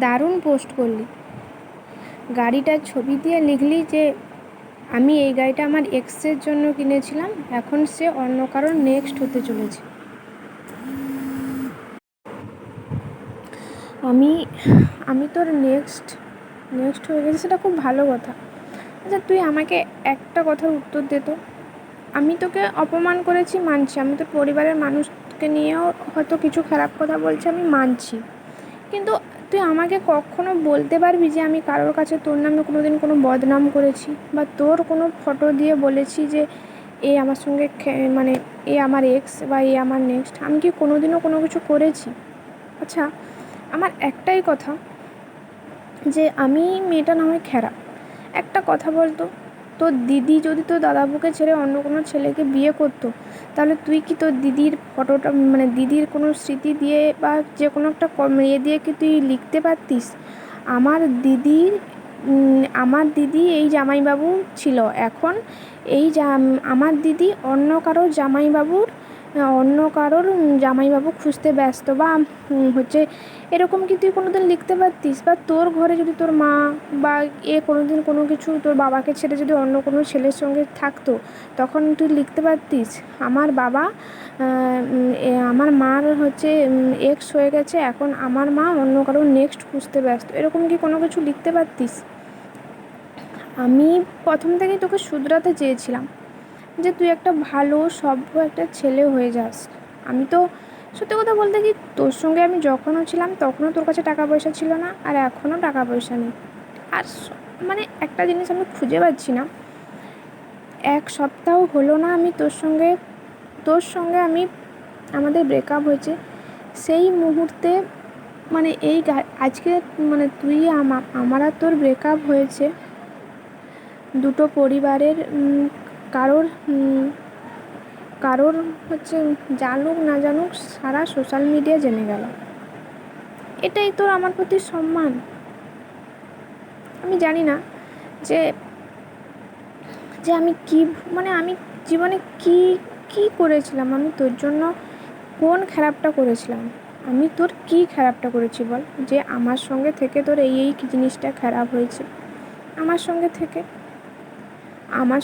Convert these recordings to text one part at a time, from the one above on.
দারুণ পোস্ট করলি, গাড়িটার ছবি দিয়ে লিখলি যে আমি এই গাড়িটা আমার এক্সের জন্য কিনেছিলাম, এখন সে অন্য কারোর নেক্সট হতে চলেছে। আমি আমি তোর নেক্সট হয়ে গেছি, সেটা খুব ভালো কথা। আচ্ছা তুই আমাকে একটা কথার উত্তর দে তো, আমি তোকে অপমান করেছি মানছি, আমি তোর পরিবারের মানুষকে নিয়েও হয়তো কিছু খারাপ কথা বলছি, আমি মানছি, কিন্তু তুই আমাকে কখনো বলতে পারবি যে আমি কারোর কাছে তোর নামে কোনো দিন কোনো বদনাম করেছি, বা তোর কোনো ফটো দিয়ে বলেছি যে এ আমার সঙ্গে মানে এ আমার এক্স বা এ আমার নেক্সট? আমি কি কোনো দিনও কোনো কিছু করেছি? আচ্ছা আমার একটাই কথা, যে আমি মেয়েটা না হয় খারাপ, একটা কথা বলতো, তোর দিদি যদি তোর দাদাবুকে ছেড়ে অন্য কোনো ছেলেকে বিয়ে করতো, তাহলে তুই কি তোর দিদির ফটোটা মানে দিদির কোনো স্মৃতি দিয়ে বা যে কোনো একটা ইয়ে দিয়ে কি তুই লিখতে পারতিস আমার দিদি এই জামাইবাবু ছিল, এখন আমার দিদি অন্য কারোর জামাইবাবু খুঁজতে ব্যস্ত, বা হচ্ছে এরকম কি তুই কোনো দিন লিখতে পারতিস? বা তোর ঘরে যদি তোর মা বা কোনো দিন কোনো কিছু তোর বাবাকে ছেড়ে যদি অন্য কোনো ছেলের সঙ্গে থাকতো, তখন তুই লিখতে পারতিস আমার বাবা আমার মার হচ্ছে এক্স হয়ে গেছে, এখন আমার মা অন্য কারোর নেক্সট খুঁজতে ব্যস্ত, এরকম কি কোনো কিছু লিখতে পারতিস? আমি প্রথম থেকেই তোকে শুধরাতে চেয়েছিলাম যে তুই একটা ভালো সভ্য একটা ছেলে হয়ে যাস। আমি তো সত্যি কথা বলতে কি, তোর সঙ্গে আমি যখনও ছিলাম তখনও তোর কাছে টাকা পয়সা ছিল না, আর এখনও টাকা পয়সা নেই। আর মানে একটা জিনিস আমি খুঁজে পাচ্ছি না, এক সপ্তাহ হলো না আমি তোর সঙ্গে আমাদের ব্রেকআপ হয়েছে, সেই মুহূর্তে মানে আজকে মানে তুই আমার আর তোর ব্রেকআপ হয়েছে, দুটো পরিবারের কারোর হচ্ছে জানুক না জানুক সারা সোশ্যাল মিডিয়া জেনে গেল, এটাই তোর আমার প্রতি সম্মান? আমি জানি না যে যে আমি কি মানে আমি জীবনে কি কি করেছিলাম, আমি তোর জন্য কোন খারাপটা করেছিলাম, আমি তোর কি খারাপটা করেছি বল, যে আমার সঙ্গে থেকে তোর এই জিনিসটা খারাপ হয়েছে? আমার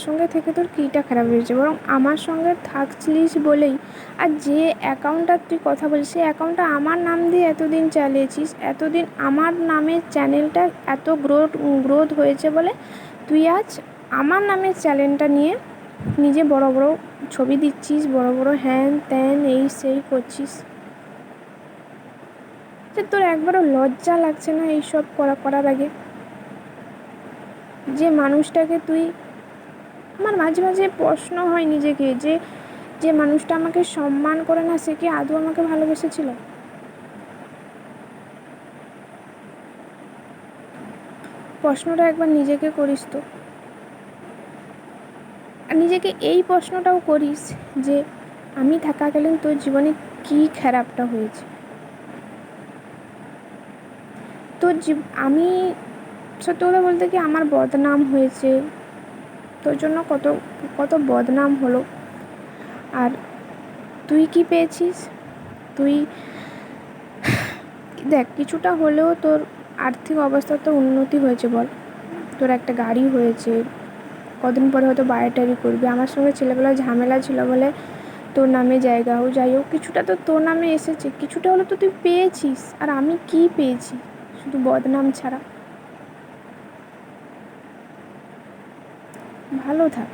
সঙ্গে থেকে তোর কীটা খারাপ হয়েছে? বরং আমার সঙ্গে থাকছিলিস বলেই, আর যে অ্যাকাউন্টটার তুই কথা বলিস সেই অ্যাকাউন্টটা আমার নাম দিয়ে এতদিন চালিয়েছিস, এতদিন আমার নামের চ্যানেলটা এত গ্রোথ হয়েছে বলে তুই আজ আমার নামের চ্যানেলটা নিয়ে নিজে বড় বড় ছবি দিচ্ছিস, বড় বড় হ্যান ত্যান এই সেই করছিস। যে তোর একবারও লজ্জা লাগছে না এইসব করার আগে? যে মানুষটাকে তুই, আমার মাঝে মাঝে প্রশ্ন হয় নিজেকে, যে মানুষটা আমাকে সম্মান করে না, সে কি আদৌ আমাকে ভালোবেসেছিল? প্রশ্নটা একবার নিজেকে করিস তো, আর নিজেকে এই প্রশ্নটাও করিস যে আমি থাকাকালীন তোর জীবনে কী খারাপটা হয়েছে। আমি সত্যি কথা বলতে কি, আমার বদনাম হয়েছে, তোর জন্য কত কত বদনাম হলো, আর তুই কি পেয়েছিস? তুই দেখ, কিছুটা হলেও তোর আর্থিক অবস্থার তো উন্নতি হয়েছে বল, তোর একটা গাড়ি হয়েছে, কদিন পরে হয়তো বাড়িটারি করবি, আমার সঙ্গে ছেলেবেলায় ঝামেলা ছিল বলে তোর নামে জায়গা হোক যাই হোক কিছুটা তো তোর নামে এসেছে, কিছুটা হলে তো তুই পেয়েছিস, আর আমি কি পেয়েছি? শুধু বদনাম ছাড়া। ভালো থাক।